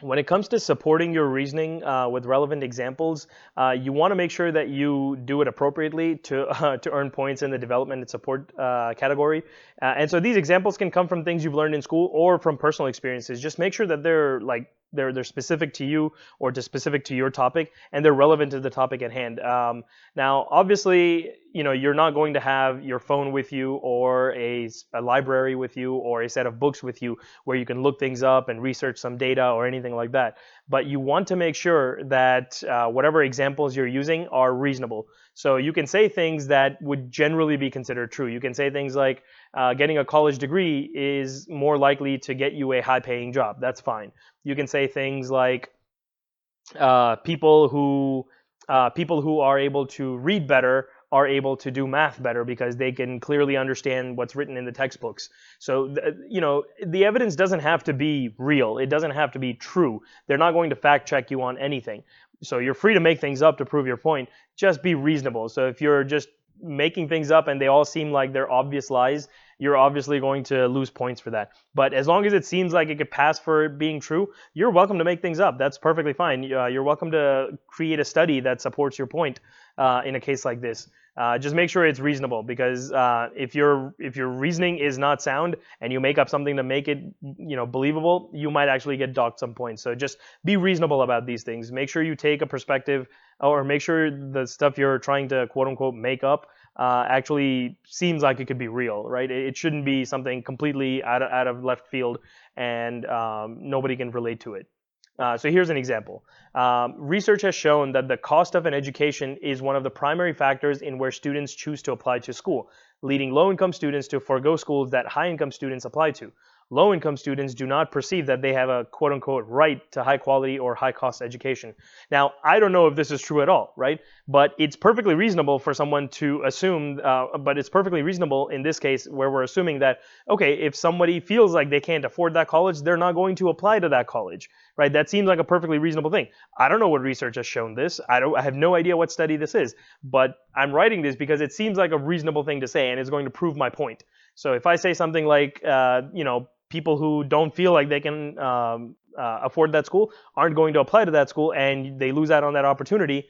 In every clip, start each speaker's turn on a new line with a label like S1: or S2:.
S1: When it comes to supporting your reasoning with relevant examples, you want to make sure that you do it appropriately to earn points in the development and support category. And so these examples can come from things you've learned in school or from personal experiences. Just make sure that they're specific to you or to specific to your topic, and they're relevant to the topic at hand. Now, obviously, you're not going to have your phone with you or a library with you or a set of books with you where you can look things up and research some data or anything like that. But you want to make sure that whatever examples you're using are reasonable. So you can say things that would generally be considered true. You can say things like getting a college degree is more likely to get you a high paying job. That's fine. You can say things like uh, people who people who are able to read better are able to do math better because they can clearly understand what's written in the textbooks. So the evidence doesn't have to be real. It doesn't have to be true. They're not going to fact check you on anything. So you're free to make things up to prove your point. Just be reasonable. So if you're just making things up and they all seem like they're obvious lies, you're obviously going to lose points for that. But as long as it seems like it could pass for it being true, you're welcome to make things up. That's perfectly fine. You're welcome to create a study that supports your point in a case like this. Just make sure it's reasonable, because if your reasoning is not sound and you make up something to make it believable, you might actually get docked some points. So just be reasonable about these things. Make sure you take a perspective, or make sure the stuff you're trying to quote unquote make up actually seems like it could be real, right? It shouldn't be something completely out of left field and nobody can relate to it. So here's an example. Research has shown that the cost of an education is one of the primary factors in where students choose to apply to school, leading low-income students to forego schools that high-income students apply to. Low-income students do not perceive that they have a quote-unquote right to high-quality or high-cost education. Now, I don't know if this is true at all, right? But it's perfectly reasonable for someone to assume, but it's perfectly reasonable in this case where we're assuming that, okay, if somebody feels like they can't afford that college, they're not going to apply to that college, right? That seems like a perfectly reasonable thing. I don't know what research has shown this. I have no idea what study this is, but I'm writing this because it seems like a reasonable thing to say and it's going to prove my point. So if I say something like, people who don't feel like they can afford that school aren't going to apply to that school and they lose out on that opportunity,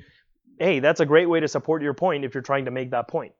S1: hey, that's a great way to support your point if you're trying to make that point.